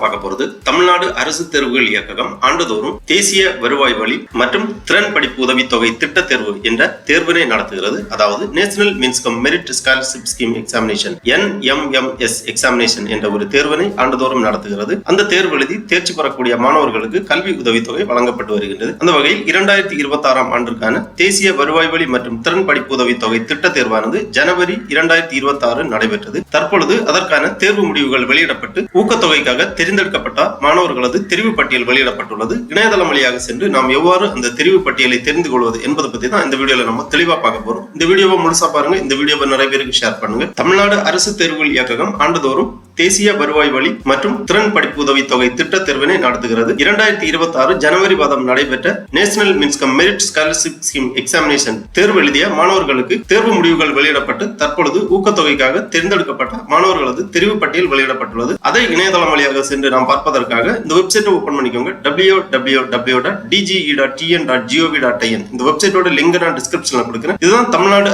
பார்க்க போறது தமிழ்நாடு அரசு தேர்வுகள் இயக்ககம் ஆண்டுதோறும் தேசிய வருவாய் வழி மற்றும் திறன் படிப்பு உதவித்தொகை திட்ட தேர்வு என்ற தேர்வினை நடத்துகிறது. அதாவது national means cum merit scholarship scheme examination NMMS examination என்ற ஒரு தேர்வினை ஆண்டுதோறும் நடத்துகிறது. அந்த தேர்வு எழுதி தேர்ச்சி பெறக்கூடிய மாணவர்களுக்கு கல்வி உதவித்தொகை வழங்கப்பட்டு வருகின்றது. அந்த வகையில் 2026 ஆண்டிற்கான தேசிய வருவாய் வழி மற்றும் திறன் படிப்பு உதவித்தொகை திட்ட தேர்வானது ஜனவரி 2026 நடைபெற்றது. தற்பொழுது அதற்கான தேர்வு முடிவுகள் வெளியிடப்பட்டு ஊக்கத்தொகைக்காக தெரிந்தெடுக்கப்பட்ட மாணவர்களது தெரிவு பட்டியல் வெளியிடப்பட்டுள்ளது. இணையதளம் வழியாக சென்று நாம் எவ்வாறு அந்த தெரிவு பட்டியலை தெரிந்து கொள்வது என்பதை பத்தி தான் இந்த வீடியோல நம்ம தெளிவா பார்க்க போறோம். இந்த வீடியோவை முழுசா பாருங்க. இந்த வீடியோவை நிறைய பேருக்கு ஷேர் பண்ணுங்க. தமிழ்நாடு அரசு தேர்வுகள் இயக்ககம் ஆண்டுதோறும் தேசிய வருவாய் வழி மற்றும் திறன் படிப்பு உதவித்தொகை திட்ட தேர்வினை நடத்துகிறது. 2026 ஜனவரி மாதம் நடைபெற்ற national means cum merit scholarship scheme examination தேர்வு எழுதிய மாணவர்களுக்கு தேர்வு முடிவுகள் வெளியிடப்பட்டு தற்பொழுது ஊக்கத்தொகைக்காக தேர்ந்தெடுக்கப்பட்ட மாணவர்களது தெரிவு பட்டியல் வெளியிடப்பட்டுள்ளது. அதை இணையதளம் வழியாக சென்று நாம் பார்ப்பதற்காக இந்த வெப்சைட்டை ஓபன் பண்ணிக்கோங்க. www.dge.tn.gov.in இந்த வெப்சைட்டோட லிங்க் நான் டிஸ்கிரிப்ஷன்ல கொடுக்கிறேன். இதுதான் தமிழ்நாடு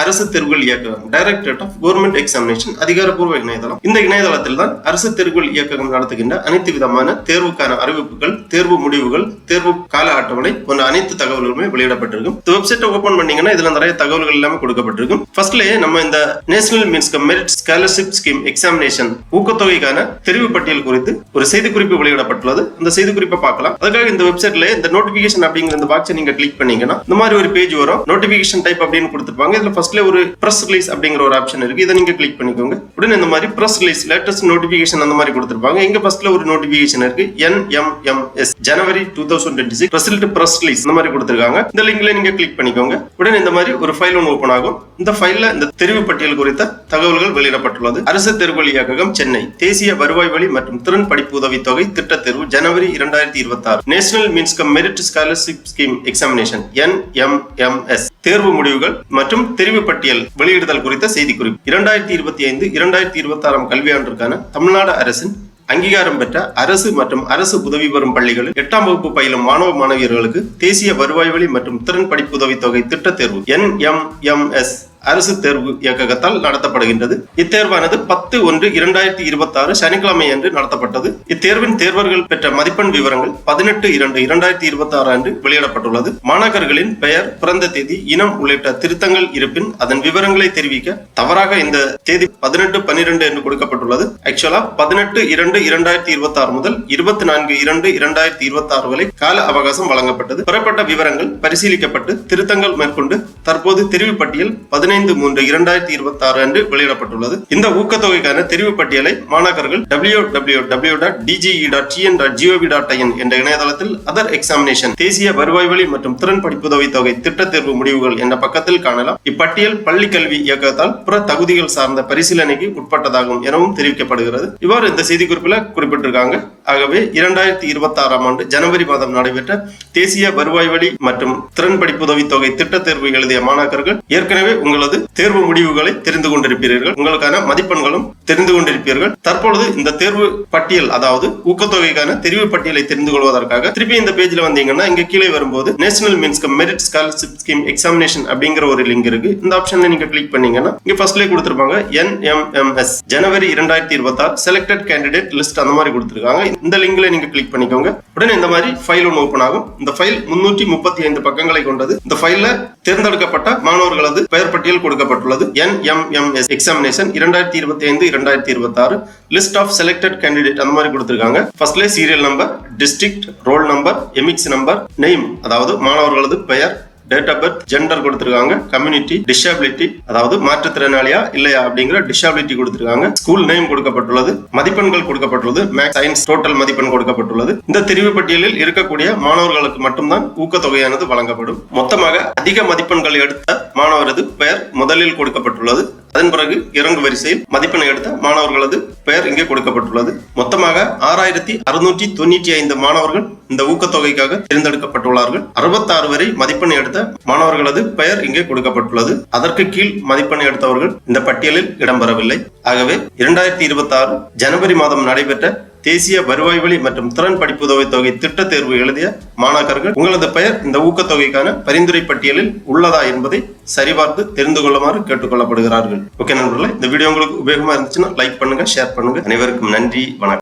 அரசு தேர்வுகள் இயக்ககம் டைரக்டரேட் ஆஃப் கவர்மெண்ட் எக்ஸாமினேஷன் அதிகாரப்பூர்வ இணையதளம். இந்த இணையதளத்தில் தான் அரசு தேர்வுகள் இயக்ககம் நடத்துகின்ற அனைத்து விதமான தேர்வுக்கான அறிவிப்புகள், தேர்வு முடிவுகள், தேர்வு கால அட்டவணை போன்ற அனைத்து தகவல்களுமே வெளியிடப்பட்டிருக்கும். இந்த வெப்சைட்டை ஓபன் பண்ணீங்கன்னா இதுல நிறைய தகவல்கள் எல்லாமே கொடுக்கப்பட்டிருக்கும். ஃபர்ஸ்ட்லயே நம்ம இந்த national means cum merit scholarship scheme examination ஊக்கத்தொகைக்கான தெரிவு பட்டியல் குறித்து ஒரு செய்திக்குறிப்பு வெளியிடப்பட்டுள்ளது. அந்த செய்திக்குறிப்பை பார்க்கலாம். அதுக்காக இந்த வெப்சைட்ல இந்த நோட்டிபிகேஷன் அப்படிங்கிற இந்த பாக்ஸை நீங்க கிளிக் பண்ணீங்கன்னா இந்த மாதிரி ஒரு பேஜ் வரும். நோட்டிபிகேஷன் டைப் அப்படின்னு கொடுத்திருப்பாங்க. இதுல ஃபர்ஸ்ட்ல ஒரு பிரஸ் ரிலீஸ் அப்படிங்கிற ஒரு ஆப்ஷன் இருக்கு. இதை நீங்க கிளிக் பண்ணிக்கோங்க. உடனே இந்த மாதிரி பிரஸ் ரிலீஸ் லேட்டஸ்ட் நோட்டிபிகேஷன் அந்த மாதிரி கொடுத்திருப்பாங்க. இங்க ஃபர்ஸ்ட்ல ஒரு நோட்டிபிகேஷன் இருக்கு. NMMS ஜனவரி 2026 ரிசல்ட் பிரஸ் ரிலீஸ் இந்த மாதிரி கொடுத்திருக்காங்க. இந்த லிங்க்ல நீங்க கிளிக் பண்ணிக்கோங்க. உடனே இந்த மாதிரி ஒரு ஃபைல் ஒன்று ஓபன் ஆகும். இந்த ஃபைல்ல இந்த தெரிவு பட்டியல் குறித்த தகவல்கள் வெளியிடப்பட்டுள்ளது. அரசு தேர்வுகள் இயக்ககம் சென்னை தேசிய வருவாய் வழி மற்றும் திறன் படிப்பு உதவித்தொகை திட்ட தேர்வு ஜனவரி 2026 national means cum merit scholarship scheme examination NMMS தேர்வு முடிவுகள் மற்றும் தெரிவு பட்டியல் வெளியிடுதல் குறித்த செய்திக்குறிப்பு. 2025-2026 கல்வியாண்டிற்கான தமிழ்நாடு அரசின் அங்கீகாரம் பெற்ற அரசு மற்றும் அரசு உதவி பெறும் பள்ளிகளில் 8ஆம் வகுப்பு பயிலும் மாணவ மாணவியர்களுக்கு தேசிய வருவாய் வழி மற்றும் திறன் படிப்பு உதவித்தொகை திட்ட தேர்வு NMMS அரசு தேர்வு இயக்ககத்தால் நடத்தப்படுகின்றது. இத்தேர்வானது 10/1/2026 சனிக்கிழமை அன்று நடத்தப்பட்டது. இத்தேர்வின் தேர்வர்கள் பெற்ற மதிப்பெண் விவரங்கள் 18/2/2026 அன்று வெளியிடப்பட்டுள்ளது. மாணாக்கர்களின் பெயர், பிறந்த தேதி, இனம் உள்ளிட்ட திருத்தங்கள் இருப்பின் அதன் விவரங்களை தெரிவிக்க தவறாக இந்த தேதி 18/12 என்று கொடுக்கப்பட்டுள்ளது. ஆக்சுவலா 18/2/2026 முதல் 24/2/2026 வரை கால அவகாசம் வழங்கப்பட்டது. பெறப்பட்ட விவரங்கள் பரிசீலிக்கப்பட்டு திருத்தங்கள் மேற்கொண்டு தற்போது தெரிவு பட்டியல் 15/3/2026 அன்று வெளியிடப்பட்டுள்ளது. இந்த ஊக்கத்தொகைக்கான தெரிவு பட்டியலை மாணாக்கர்கள் www.dge.tn.gov.in என்ற இணையதளத்தில் அதர் எக்ஸாமினேஷன் தேசிய வருவாய் வழி மற்றும் திறன் படிப்பு உதவித்தொகை திட்ட தேர்வு முடிவுகள் என்ற பக்கத்தில் காணலாம். இப்பட்டியல் பள்ளி கல்வி இயக்கத்தால் புற தகுதிகள் சார்ந்த பரிசீலனைக்கு உட்பட்டதாகும் எனவும் தெரிவிக்கப்படுகிறது. இவ்வாறு இந்த செய்திக்குறிப்பில் குறிப்பிட்டிருக்காங்க. ஆகவே 2026 ஆண்டு ஜனவரி மாதம் நடைபெற்ற தேசிய வருவாய் வழி மற்றும் திறன் படிப்பு உதவித்தொகை திட்ட தேர்வு எழுதிய மாணாக்கர்கள் ஏற்கனவே உங்களது தேர்வு முடிவுகளை தெரிந்து கொண்டிருப்பீர்கள். உங்களுக்கான மதிப்பெண்களும் தெரிந்து கொண்டிருப்பீர்கள். தற்பொழுது இந்த தேர்வு பட்டியல், அதாவது ஊக்கத்தொகைக்கான தெரிவு பட்டியலை தெரிந்து கொள்வதற்காக திருப்பி இந்த பேஜ்ல வந்தீங்கன்னா இங்க கீழே வரும்போது national means cum merit scholarship scheme examination அப்படிங்கிற ஒரு லிங்க் இருக்கு. இந்த ஆப்ஷன்ல நீங்க கிளிக் பண்ணீங்கன்னா இங்க ஃபர்ஸ்ட்லயே கொடுத்திருப்பாங்க NMMS ஜனவரி 2026 செலக்டட் கேண்டிடேட் லிஸ்ட் அந்த மாதிரி கொடுத்திருக்காங்க. இந்த லிங்க்ல நீங்க கிளிக் பண்ணிக்கோங்க. உடனே இந்த மாதிரி ஃபைல் ஒன்று ஓபன் ஆகும். இந்த ஃபைல் 335 பக்கங்களை கொண்டது. இந்த ஃபைல்ல தேர்ந்தெடுக்கப்பட்ட மாணவர்களது பெயர் பட்டியல் கொடுக்கப்பட்டுள்ளது. NMMS examination 2025-2026 list of selected candidate அந்த மாதிரி கொடுத்திருக்காங்க. ஃபர்ஸ்ட்ல serial number, district, roll number, EMIS number, name அதாவது மாணவர்களது பெயர், டேட் ஆஃப் பர்த், ஜெண்டர் கொடுத்திருக்காங்க, கம்யூனிட்டி, டிசபிலிட்டி அதாவது மாற்றுத்திறனாளியா இல்லையா அப்படிங்கிற டிசபிலிட்டி கொடுத்திருக்காங்க, ஸ்கூல் நேம் கொடுக்கப்பட்டுள்ளது, மதிப்பெண்கள் கொடுக்கப்பட்டுள்ளது, மேக்ஸ் சயின்ஸ் டோட்டல் மதிப்பெண் கொடுக்கப்பட்டுள்ளது. இந்த தெரிவு பட்டியலில் இருக்கக்கூடிய மாணவர்களுக்கு மட்டும்தான் ஊக்கத்தொகையானது வழங்கப்படும். மொத்தமாக அதிக மதிப்பெண்கள் எடுத்த மாணவரது பெயர் முதலில் கொடுக்கப்பட்டுள்ளது. அதன் பிறகு இறங்கு வரிசையில் மதிப்பெண் எடுத்த மாணவர்களது பெயர் இங்கே கொடுக்கப்பட்டுள்ளது. மொத்தமாக 6695 மாணவர்கள் இந்த ஊக்கத்தொகைக்காக தேர்ந்தெடுக்கப்பட்டுள்ளார்கள். 66 வரை மதிப்பெண் எடுத்த மாணவர்களது பெயர் இங்கே கொடுக்கப்பட்டுள்ளது. அதற்கு கீழ் மதிப்பெண் எடுத்தவர்கள் இந்த பட்டியலில் இடம்பெறவில்லை. ஆகவே 2026 ஜனவரி மாதம் நடைபெற்ற தேசிய வருவாய் வழி மற்றும் திறன் படிப்பு உதவித்தொகை திட்ட தேர்வு எழுதிய மாணாக்கர்கள் உங்களது பெயர் இந்த ஊக்கத்தொகைக்கான பரிந்துரை பட்டியலில் உள்ளதா என்பதை சரிபார்த்து தெரிந்து கொள்ளுமாறு கேட்டுக்கொள்ளப்படுகிறார்கள். ஓகே நண்பர்களே, இந்த வீடியோ உங்களுக்கு உபயோகமா இருந்துச்சுன்னா லைக் பண்ணுங்க, ஷேர் பண்ணுங்க. அனைவருக்கும் நன்றி, வணக்கம்.